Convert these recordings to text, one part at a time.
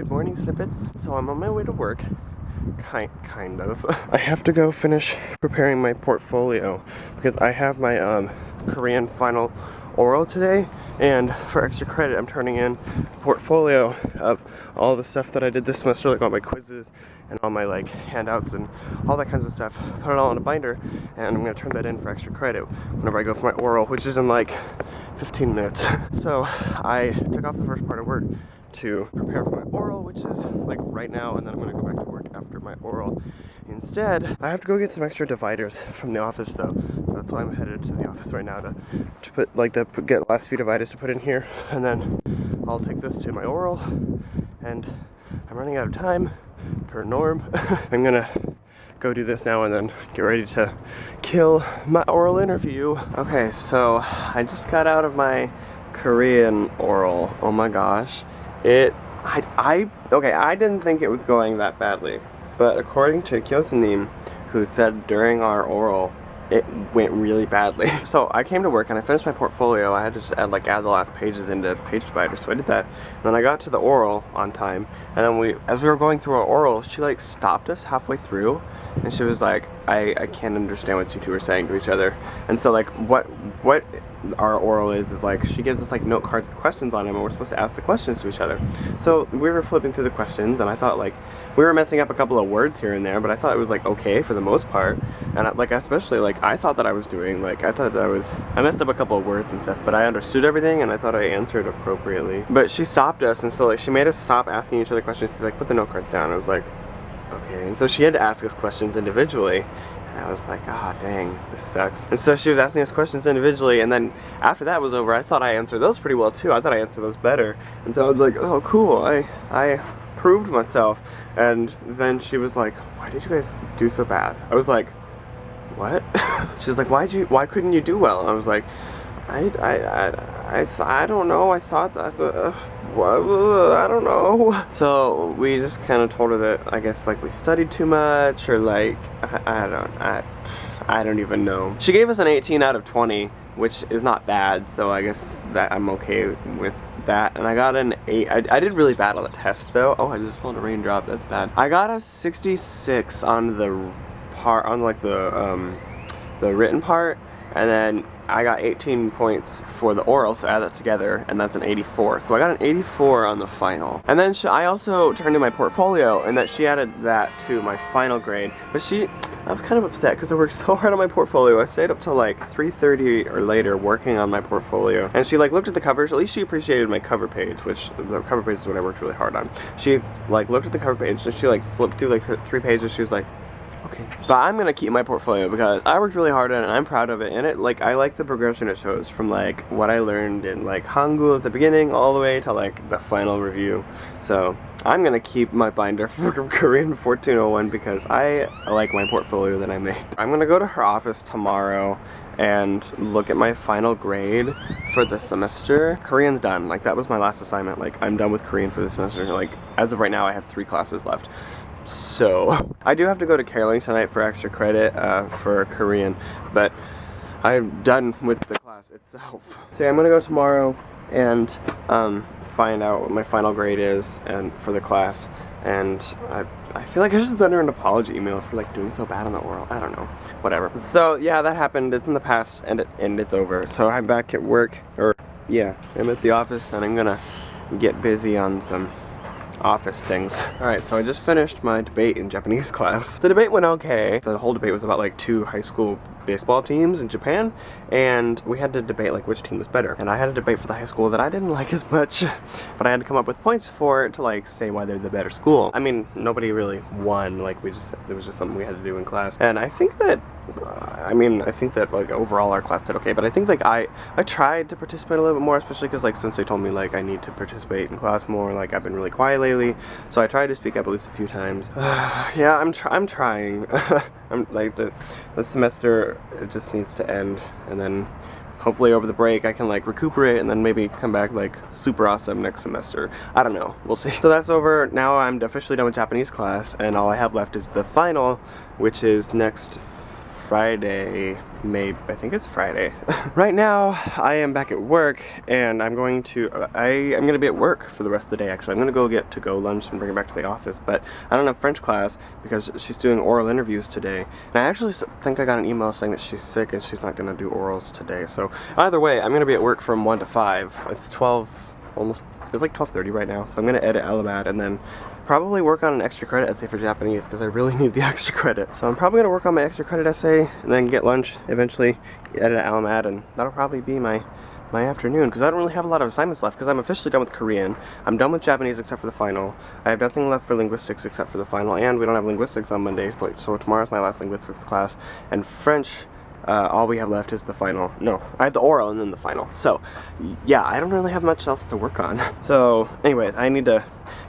Good morning, Snippets. So I'm on my way to work. Kind of. I have to go finish preparing my portfolio because I have my Korean final oral today, and for extra credit I'm turning in a portfolio of all the stuff that I did this semester, like all my quizzes and all my like handouts and all that kinds of stuff. Put it all in a binder and I'm gonna turn that in for extra credit whenever I go for my oral, which is in like 15 minutes. So I took off the first part of work to prepare for my oral, which is like right now, and then I'm gonna go back to work after my oral. Instead, I have to go get some extra dividers from the office though, so that's why I'm headed to the office right now to put like get last few dividers to put in here, and then I'll take this to my oral. And I'm running out of time per norm. I'm gonna go do this now and then get ready to kill my oral interview. Okay, so I just got out of my Korean oral. Oh my gosh. I didn't think it was going that badly, but according to Kyosunim, who said during our oral, it went really badly. So I came to work and I finished my portfolio. I had to just add the last pages into page divider, so I did that. And then I got to the oral on time, and then as we were going through our oral, she like stopped us halfway through, and she was like, I can't understand what you two are saying to each other. And so like what our oral is like, she gives us like note cards with questions on them, and we're supposed to ask the questions to each other. So we were flipping through the questions, and I thought like we were messing up a couple of words here and there, but I thought it was like okay for the most part. And especially like I thought that I was doing, like I messed up a couple of words and stuff, but I understood everything and I thought I answered appropriately. But she stopped us, and so like she made us stop asking each other questions. She's like, put the note cards down. I was like, okay. And so she had to ask us questions individually. And I was like, ah, oh, dang, this sucks. And so she was asking us questions individually, and then after that was over, I thought I answered those pretty well too. I thought I answered those better. And so I was like, oh, cool, I proved myself. And then she was like, why did you guys do so bad? I was like, what? She was like, why couldn't you do well? I was like, I don't know. I thought that, I don't know. So we just kind of told her that I guess like we studied too much, or like I don't even know. She gave us an 18 out of 20, which is not bad. So I guess that I'm okay with that. And I got an 8. I did really bad on the test though. Oh, I just felt a raindrop. That's bad. I got a 66 on the part, on like the written part, and then I got 18 points for the oral, so add that together, and that's an 84. So I got an 84 on the final. And then I also turned in my portfolio, and that she added that to my final grade. But I was kind of upset because I worked so hard on my portfolio. I stayed up till like 3:30 or later working on my portfolio. And she like looked at the covers. At least she appreciated my cover page, which the cover page is what I worked really hard on. She like looked at the cover page, and she like flipped through like her 3 pages. She was like, okay. But I'm gonna keep my portfolio because I worked really hard on it and I'm proud of it. And I like the progression it shows from like what I learned in like Hangul at the beginning all the way to like the final review. So I'm gonna keep my binder for Korean 1401 because I like my portfolio that I made. I'm gonna go to her office tomorrow and look at my final grade for the semester. Korean's done. Like that was my last assignment. Like I'm done with Korean for the semester. Like as of right now I have 3 classes left. So I do have to go to caroling tonight for extra credit for Korean, but I'm done with the class itself. So yeah, I'm gonna go tomorrow and find out what my final grade is and for the class. And I feel like I should send her an apology email for like doing so bad on the oral. I don't know, whatever. So yeah, that happened. It's in the past and it's over. So I'm back at work, or yeah, I'm at the office, and I'm gonna get busy on some office things. Alright, so I just finished my debate in Japanese class. The debate went okay. The whole debate was about like 2 high school baseball teams in Japan, and we had to debate like which team was better. And I had a debate for the high school that I didn't like as much, but I had to come up with points for it to like say why they're the better school. I mean, nobody really won, like it was just something we had to do in class. And I think that like overall our class did okay, but I think like I tried to participate a little bit more, especially because like since they told me like I need to participate in class more, like I've been really quiet lately, so I tried to speak up at least a few times. Yeah, I'm trying. I'm like the semester, it just needs to end, and then hopefully over the break I can like recuperate and then maybe come back like super awesome next semester. I don't know, we'll see. So that's over. Now I'm officially done with Japanese class, and all I have left is the final, which is next Friday, maybe. I think it's Friday. Right now, I am back at work, and I'm going to be at work for the rest of the day, actually. I'm going to go get to-go lunch and bring it back to the office, but I don't have French class because she's doing oral interviews today. And I actually think I got an email saying that she's sick and she's not going to do orals today. So either way, I'm going to be at work from 1 to 5. It's 12, almost, it's like 12:30 right now. So I'm going to edit ALAMAD and then probably work on an extra credit essay for Japanese because I really need the extra credit. So I'm probably going to work on my extra credit essay and then get lunch, eventually edit ALAMAD, and that'll probably be my afternoon because I don't really have a lot of assignments left because I'm officially done with Korean. I'm done with Japanese except for the final. I have nothing left for linguistics except for the final, and we don't have linguistics on Monday, so tomorrow's my last linguistics class. And French, all we have left is the final. No, I have the oral and then the final. So yeah, I don't really have much else to work on. So anyway, I need to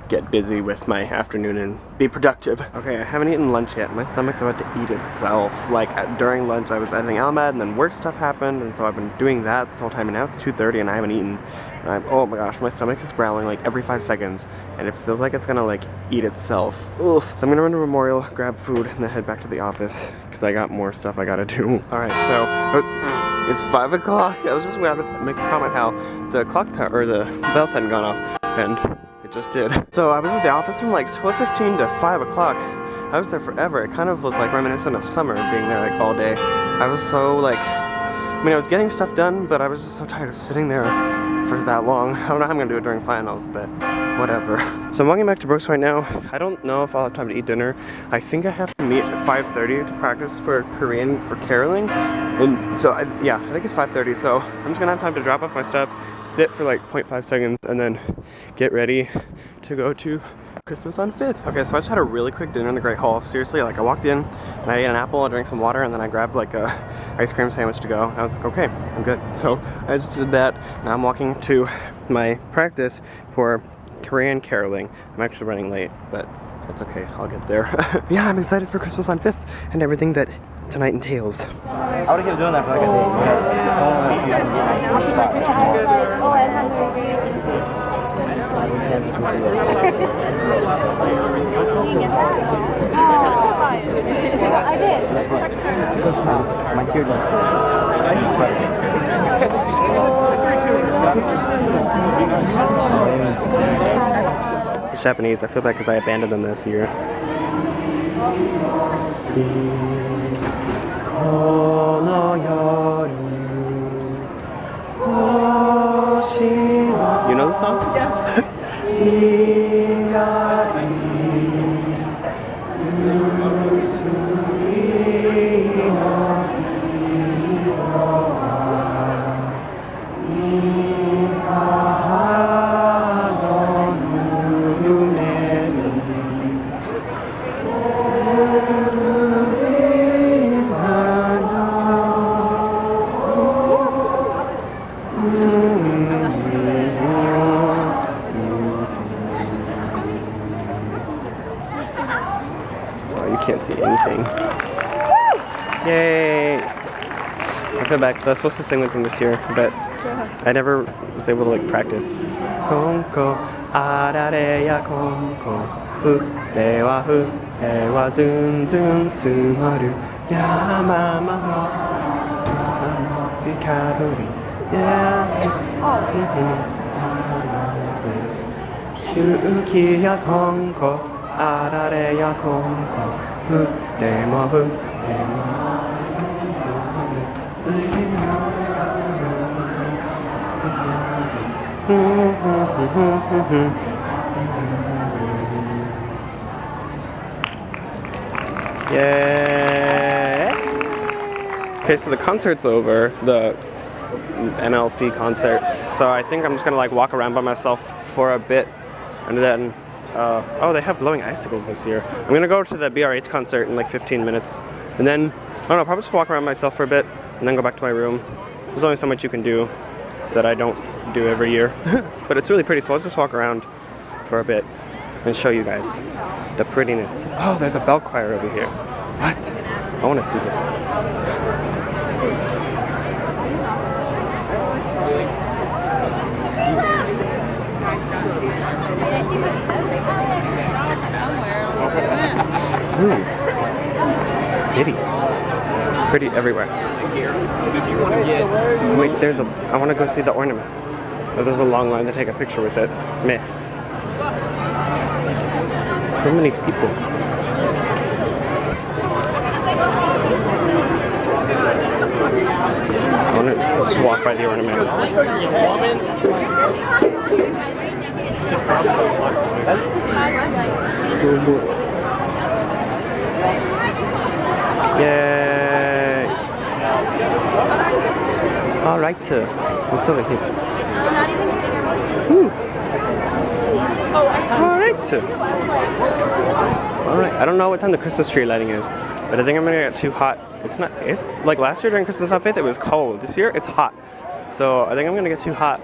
get busy with my afternoon and be productive. Okay, I haven't eaten lunch yet. My stomach's about to eat itself. Like during lunch I was editing ALAMAD and then work stuff happened, and so I've been doing that this whole time, and now it's 2:30 and I haven't eaten. And oh my gosh, my stomach is growling like every 5 seconds and it feels like it's gonna like eat itself. Ugh. So I'm gonna run to Memorial, grab food, and then head back to the office because I got more stuff I gotta do. Alright, so it's 5 o'clock. I was just about to make a comment how the clock tower, or the bells hadn't gone off, and it just did. So I was at the office from like 12:15 to 5 o'clock. I was there forever. It kind of was like reminiscent of summer, being there like all day. I was so like, I mean, I was getting stuff done, but I was just so tired of sitting there for that long. I don't know how I'm gonna do it during finals, but whatever. So I'm walking back to Brooks right now. I don't know if I'll have time to eat dinner. I think I have to meet at 5:30 to practice for Korean for caroling. And so, yeah, I think it's 5:30. So I'm just gonna have time to drop off my stuff, sit for like 0.5 seconds, and then get ready to go to Christmas on 5th. Okay, so I just had a really quick dinner in the Great Hall. Seriously, like I walked in and I ate an apple, I drank some water, and then I grabbed like a ice cream sandwich to go. And I was like, okay, I'm good. So I just did that. Now I'm walking to my practice for Korean caroling. I'm actually running late, but that's okay, I'll get there. Yeah, I'm excited for Christmas on 5th and everything that tonight entails. I would have kept doing that for like It's Japanese. I feel bad because I abandoned them this year. You know the song? Yeah. Can't see anything. Yay! I feel bad because I was supposed to sing with them this year, but I never was able to like practice. Konko arare ya konko futte wa zun zun tsumaru yamama no fikaburi yuki ya konko arare ya konko futte mo Yay! Okay, so the concert's over, the MLC concert. So I think I'm just gonna like walk around by myself for a bit, and then oh, they have glowing icicles this year. I'm gonna go to the BRH concert in like 15 minutes, and then I don't know, probably just walk around myself for a bit, and then go back to my room. There's only so much you can do that I don't do every year, but it's really pretty. So I'll just walk around for a bit and show you guys the prettiness. Oh, there's a bell choir over here. What? I want to see this. Ooh, pretty. pretty everywhere. Wait, I want to go see the ornament. Oh, there's a long line to take a picture with it. Meh. So many people. I want to just walk by the ornament. Yay! Alright, what's over here? Alright. Alright, I don't know what time the Christmas tree lighting is, but I think I'm gonna get too hot. It's like last year during Christmas on 5th it was cold. This year it's hot. So I think I'm gonna get too hot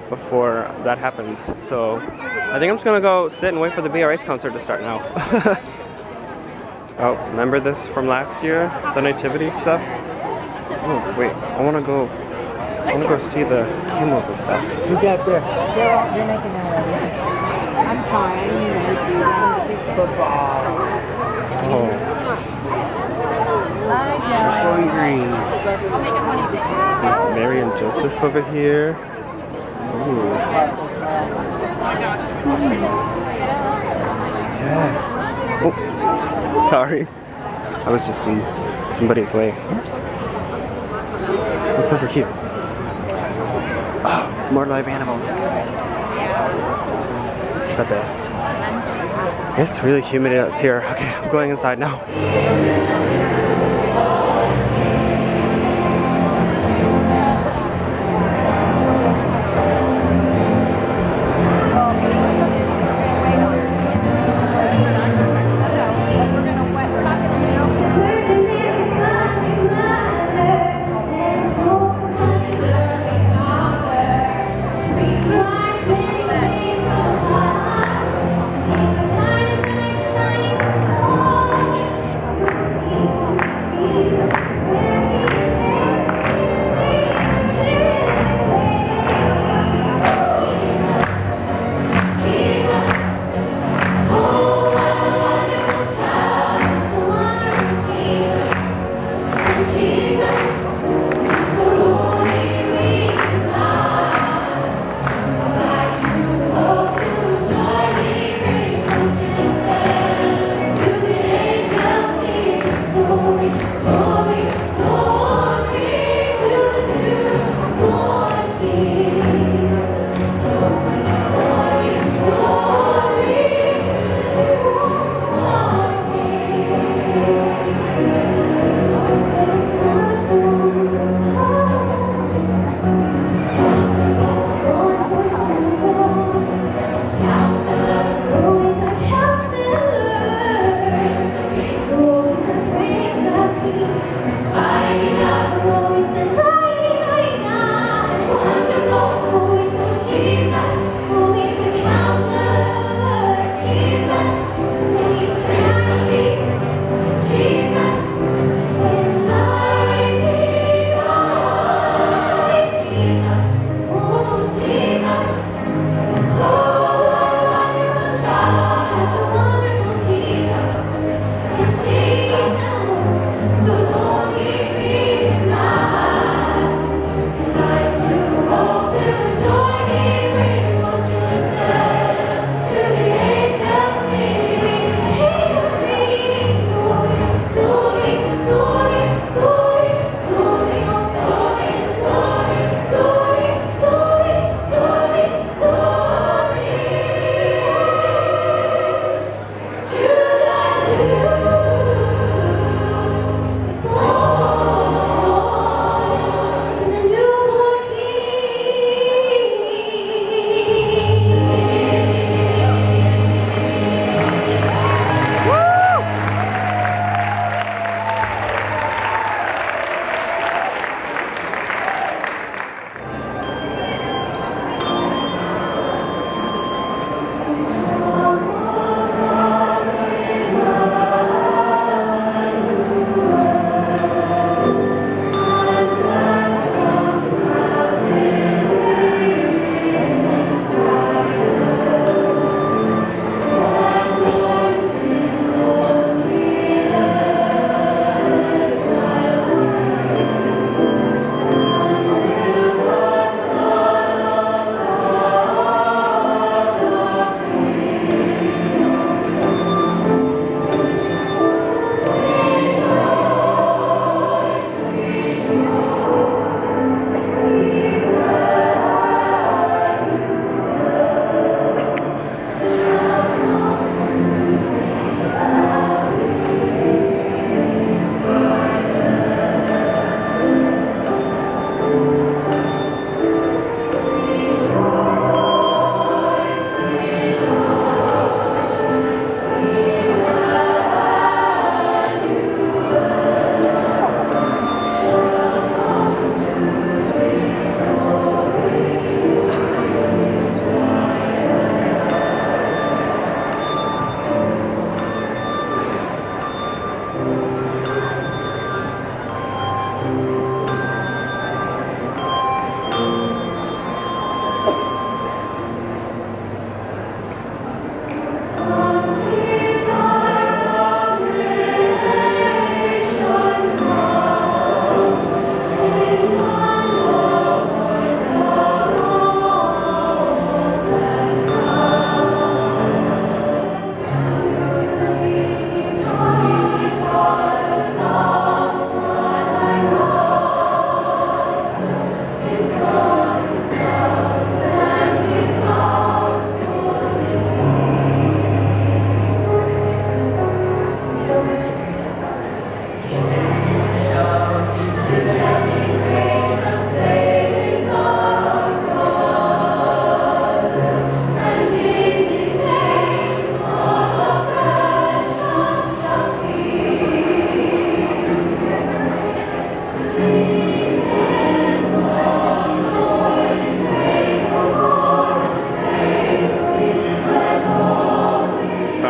before that happens. So I think I'm just gonna go sit and wait for the BRH concert to start now. Oh, remember this from last year? The nativity stuff? Oh, wait, I wanna go see the camels and stuff. Who's out there? They're making that already. I'm fine. Football. Oh. Going green. Mary and Joseph over here. Ooh. Yeah. Oh, sorry. I was just in somebody's way. Oops. What's over here? Oh, more live animals. It's the best. It's really humid out here. Okay, I'm going inside now.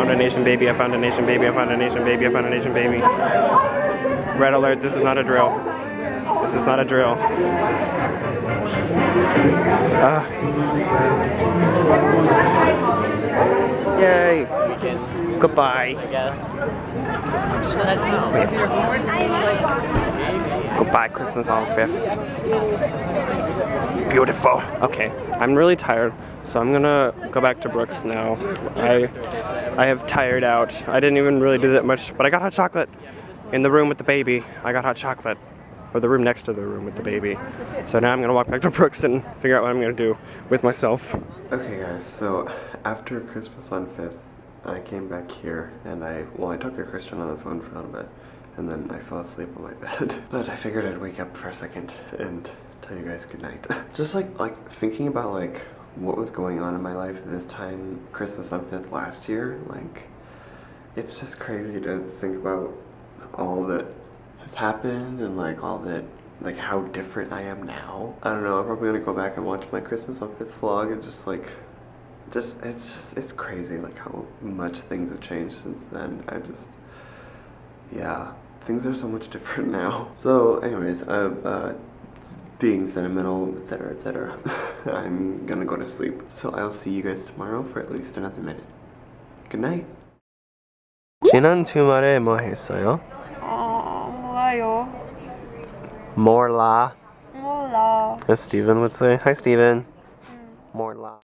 found a nation baby, I found a nation baby, I found a nation baby, I found a nation baby. Red alert, this is not a drill. This is not a drill. Yay! Goodbye. I guess. Goodbye, Christmas on 5th. Beautiful. Okay, I'm really tired, so I'm gonna go back to Brooks now. I have tired out. I didn't even really do that much, but I got hot chocolate in the room with the baby. I got hot chocolate. Or the room next to the room with the baby. So now I'm gonna walk back to Brooks and figure out what I'm gonna do with myself. Okay guys, so after Christmas on 5th, I came back here and I talked to Christian on the phone for a little bit and then I fell asleep on my bed. But I figured I'd wake up for a second and tell you guys goodnight. Just like thinking about like what was going on in my life this time, Christmas on 5th last year, like it's just crazy to think about all that has happened and like all that, like how different I am now. I don't know, I'm probably gonna go back and watch my Christmas on 5th vlog and it's crazy like how much things have changed since then. Yeah, things are so much different now. So anyways, being sentimental, etc, etc. I'm gonna go to sleep. So I'll see you guys tomorrow for at least another minute. Good night. 지난 주말에 뭐 했어요? 몰라요. 몰라. 몰라. As Steven would say. Hi, Steven. 몰라.